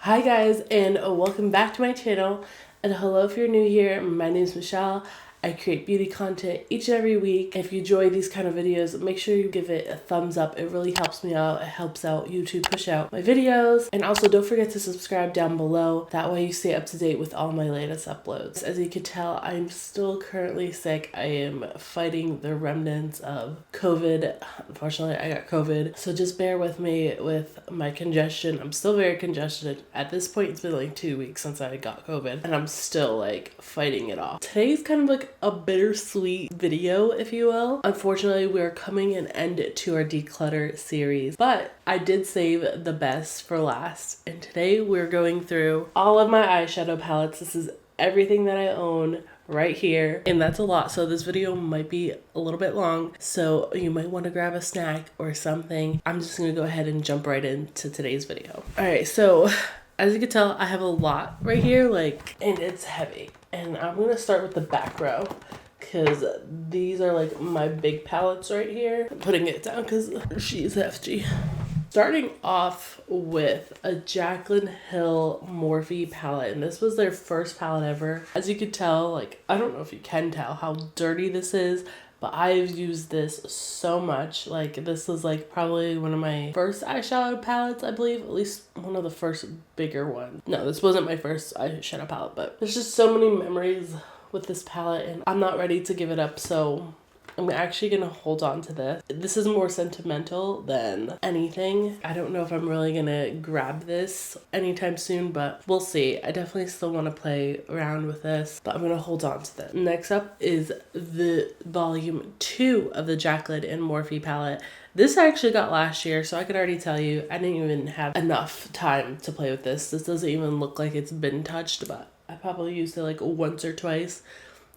Hi guys, and welcome back to my channel, and hello if you're new here. My name is Michelle. I create beauty content each and every week. If you enjoy these kind of videos, make sure you give it a thumbs up. It really helps me out. It helps out YouTube push out my videos. And also don't forget to subscribe down below. That way you stay up to date with all my latest uploads. As you can tell, I'm still currently sick. I am fighting the remnants of COVID. Unfortunately, I got COVID. So just bear with me with my congestion. I'm still very congested. At this point, it's been like 2 weeks since I got COVID, and I'm still like fighting it off. Today's kind of like a bittersweet video, if you will. Unfortunately, we're coming an end to our declutter series, but I did save the best for last. And today we're going through all of my eyeshadow palettes. This is everything that I own right here, and that's a lot, so this video might be a little bit long, so you might want to grab a snack or something. I'm just gonna go ahead and jump right into today's video. All right, so as you can tell, I have a lot right here, and it's heavy. And I'm gonna start with the back row because these are like my big palettes right here. I'm putting it down because she's hefty. Starting off with a Jaclyn Hill Morphe palette, and this was their first palette ever. As you can tell, I don't know if you can tell how dirty this is, but I've used this so much. This is probably one of my first eyeshadow palettes, I believe, at least one of the first bigger ones. No, this wasn't my first eyeshadow palette, but there's just so many memories with this palette, and I'm not ready to give it up, so I'm actually gonna hold on to this. This is more sentimental than anything. I don't know if I'm really gonna grab this anytime soon, but we'll see. I definitely still want to play around with this, but I'm gonna hold on to this. Next up is the volume 2 of the Jaclyn and Morphe palette. This I actually got last year, so I could already tell you I didn't even have enough time to play with this. This doesn't even look like it's been touched, but I probably used it once or twice.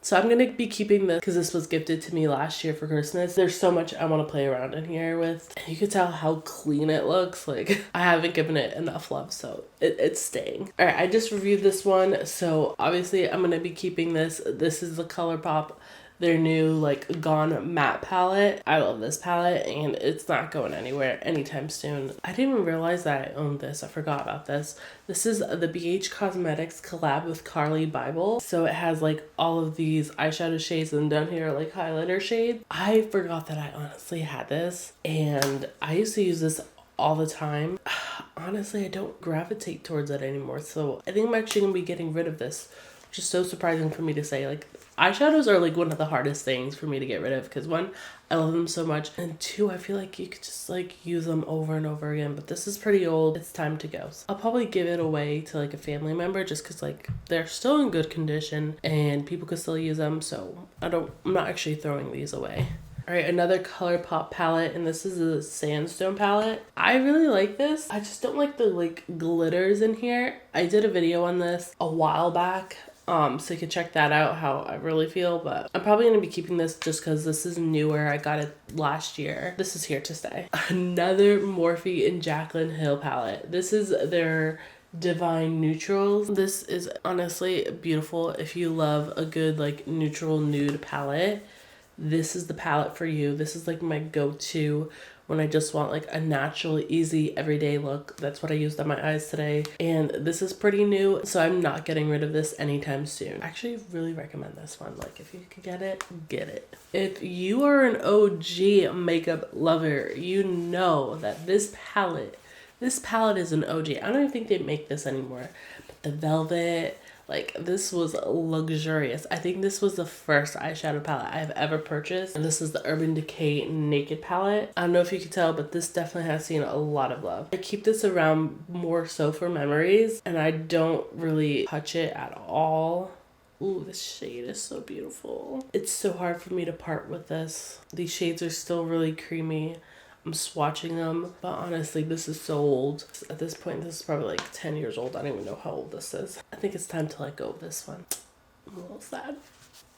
So I'm going to be keeping this because this was gifted to me last year for Christmas. There's so much I want to play around in here with. And you can tell how clean it looks. I haven't given it enough love, so it's staying. All right, I just reviewed this one. So obviously I'm going to be keeping this. This is the ColourPop, their new Gone Matte palette. I love this palette, and it's not going anywhere anytime soon. I didn't even realize that I owned this. I forgot about this. This is the BH Cosmetics collab with Carly Bible. So it has all of these eyeshadow shades, and down here highlighter shades. I forgot that I honestly had this, and I used to use this all the time. Honestly, I don't gravitate towards it anymore, so I think I'm actually gonna be getting rid of this, which is so surprising for me to say. Eyeshadows are one of the hardest things for me to get rid of because one, I love them so much, and two, I feel like you could just use them over and over again. But this is pretty old. It's time to go. So I'll probably give it away to a family member just because they're still in good condition and people could still use them. So I'm not actually throwing these away. All right, another ColourPop palette, and this is a Sandstone palette. I really like this. I just don't like the glitters in here. I did a video on this a while back. So you can check that out, how I really feel, but I'm probably going to be keeping this just because this is newer. I got it last year. This is here to stay. Another Morphe and Jaclyn Hill palette. This is their Divine Neutrals. This is honestly beautiful. If you love a good neutral nude palette, this is the palette for you. This is my go-to when I just want a natural, easy, everyday look. That's what I used on my eyes today. And this is pretty new, so I'm not getting rid of this anytime soon. I actually really recommend this one. If you could get it, get it. If you are an OG makeup lover, you know that this palette is an OG. I don't even think they make this anymore. But the velvet, this was luxurious. I think this was the first eyeshadow palette I've ever purchased, and this is the Urban Decay Naked palette. I don't know if you can tell, but this definitely has seen a lot of love. I keep this around more so for memories, and I don't really touch it at all. Ooh, this shade is so beautiful. It's so hard for me to part with this. These shades are still really creamy. I'm swatching them, but honestly, this is so old. At this point, this is probably 10 years old. I don't even know how old this is. I think it's time to let go of this one. I'm a little sad.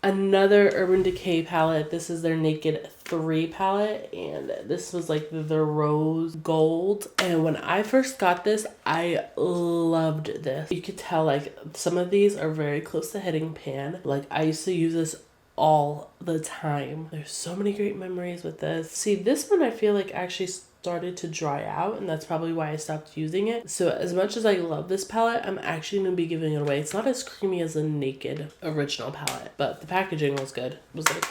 Another Urban Decay palette. This is their Naked 3 palette, and this was the rose gold. And when I first got this, I loved this. You could tell some of these are very close to hitting pan. I used to use this all the time. There's so many great memories with this. See, this one I feel like actually started to dry out, and that's probably why I stopped using it. So as much as I love this palette, I'm actually going to be giving it away. It's not as creamy as the Naked original palette, but the packaging was good. It was like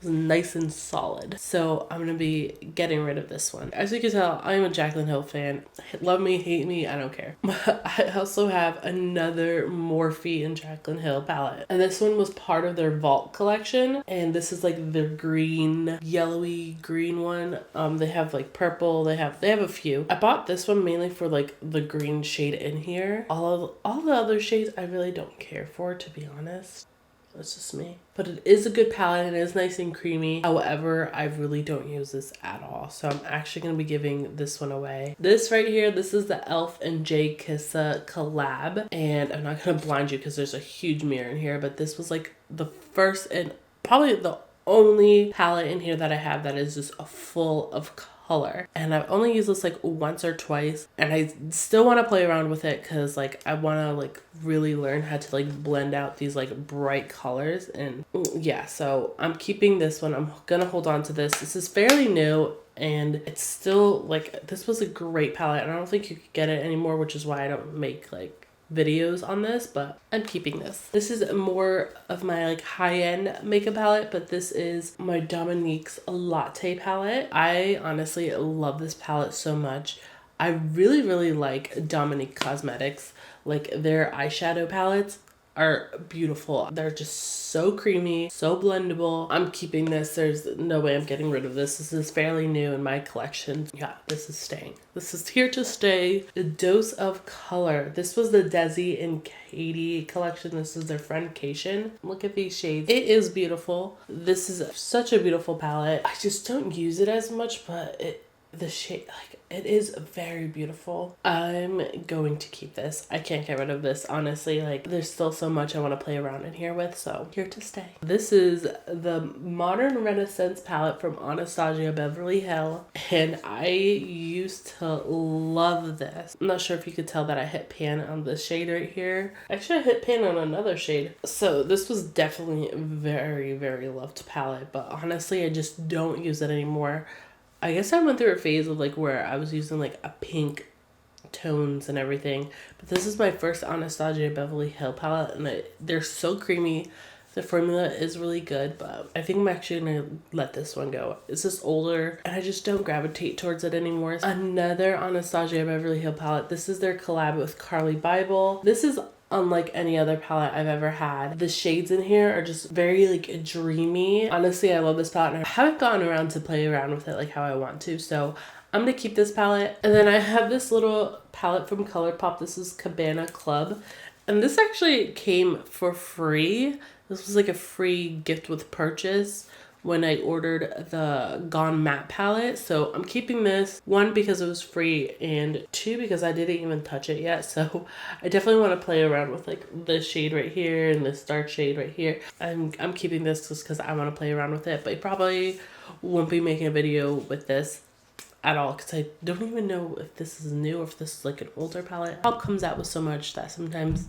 nice and solid. So I'm gonna be getting rid of this one. As you can tell, I am a Jaclyn Hill fan. Love me, hate me, I don't care. I also have another Morphe and Jaclyn Hill palette, and this one was part of their Vault collection, and this is like the green, yellowy green one. They have like purple, they have a few. I bought this one mainly for like the green shade in here. All the other shades I really don't care for, to be honest. That's just me. But it is a good palette and it is nice and creamy. However, I really don't use this at all. So I'm actually going to be giving this one away. This right here, this is the e.l.f. and J. Kissa collab. And I'm not going to blind you because there's a huge mirror in here. But this was like the first and probably the only palette in here that I have that is just a full of color, and I've only used this like once or twice, and I still want to play around with it because like I want to like really learn how to like blend out these like bright colors. And yeah, so I'm keeping this one. I'm gonna hold on to this. This is fairly new, and it's still like, this was a great palette, and I don't think you could get it anymore, which is why I don't make like videos on this, but I'm keeping this. This is more of my like high-end makeup palette, but this is my Dominique's Latte palette. I honestly love this palette so much. I really like Dominique Cosmetics. Like their eyeshadow palettes are beautiful. They're just so creamy, so blendable. I'm keeping this. There's no way I'm getting rid of this. This is fairly new in my collection. Yeah, this is staying. This is here to stay. The Dose of Color. This was the Desi and Katie collection. This is their friend Cation. Look at these shades. It is beautiful. This is such a beautiful palette. I just don't use it as much, but the shade, like, it is very beautiful. I'm going to keep this. I can't get rid of this, honestly. Like, there's still so much I want to play around in here with, so here to stay. This is the Modern Renaissance palette from Anastasia Beverly Hills, and I used to love this. I'm not sure if you could tell that I hit pan on this shade right here. Actually, I hit pan on another shade. So this was definitely a very loved palette, but honestly, I just don't use it anymore. I guess I went through a phase of like where I was using like a pink tones and everything, but this is my first Anastasia Beverly Hills palette, and they're so creamy. The formula is really good, but I think I'm actually gonna let this one go. It's just older, and I just don't gravitate towards it anymore. Another Anastasia Beverly Hills palette. This is their collab with Carly Bible. This is unlike any other palette I've ever had. The shades in here are just very like dreamy. Honestly, I love this palette, and I haven't gotten around to play around with it like how I want to, so I'm gonna keep this palette. And then I have this little palette from ColourPop. This is Cabana Club, and this actually came for free. This was like a free gift with purchase when I ordered the Gone Matte palette. So I'm keeping this, one, because it was free, and two, because I didn't even touch it yet. So I definitely want to play around with like this shade right here and this dark shade right here. I'm keeping this just because I want to play around with it, but I probably won't be making a video with this at all because I don't even know if this is new or if this is like an older palette. It all comes out with so much that sometimes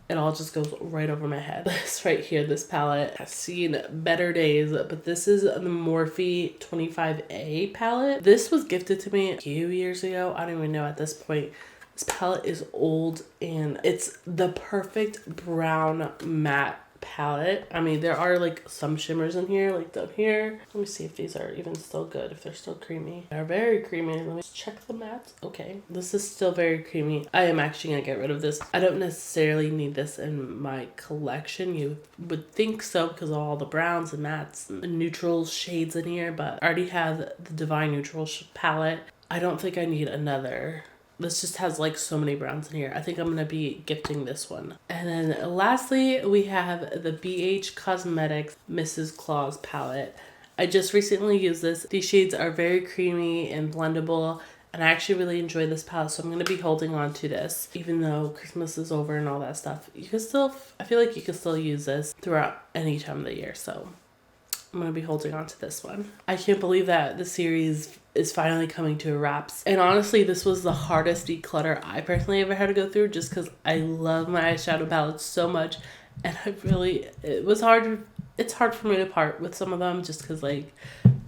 it all just goes right over my head. This right here, this palette has seen better days, but this is the Morphe 25A palette. This was gifted to me a few years ago. I don't even know at this point. This palette is old, and it's the perfect brown matte palette. I mean, there are like some shimmers in here, like down here. Let me see if these are even still good, if they're still creamy. They're very creamy. Let me check the mattes. Okay, this is still very creamy. I am actually gonna get rid of this. I don't necessarily need this in my collection. You would think so because of all the browns and mattes and neutral shades in here, but I already have the Divine Neutral palette. I don't think I need another. This just has like so many browns in here. I think I'm going to be gifting this one. And then lastly, we have the BH Cosmetics Mrs. Claus palette. I just recently used this. These shades are very creamy and blendable, and I actually really enjoy this palette, so I'm going to be holding on to this. Even though Christmas is over and all that stuff, you can still, I feel like you can still use this throughout any time of the year, so I'm going to be holding on to this one. I can't believe that the series is finally coming to a wraps. And honestly, this was the hardest declutter I personally ever had to go through, just because I love my eyeshadow palette so much. And it was hard it's hard for me to part with some of them just because like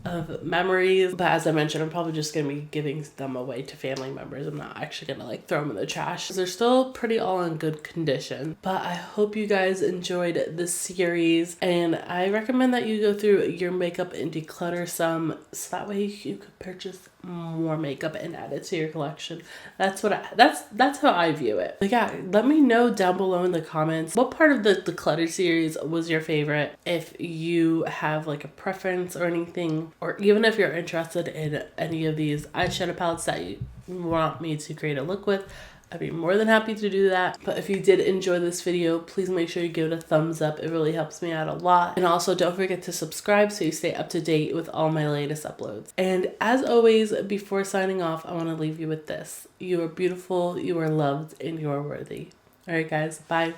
of memories. But as I mentioned, I'm probably just gonna be giving them away to family members. I'm not actually gonna like throw them in the trash. They're still pretty all in good condition. But I hope you guys enjoyed this series, and I recommend that you go through your makeup and declutter some, so that way you could purchase more makeup and add it to your collection. That's how I view it. But yeah, let me know down below in the comments what part of the declutter series was your favorite. If you have like a preference or anything, or even if you're interested in any of these eyeshadow palettes that you want me to create a look with, I'd be more than happy to do that. But if you did enjoy this video, please make sure you give it a thumbs up. It really helps me out a lot. And also don't forget to subscribe so you stay up to date with all my latest uploads. And as always, before signing off, I want to leave you with this. You are beautiful, you are loved, and you are worthy. All right, guys, bye.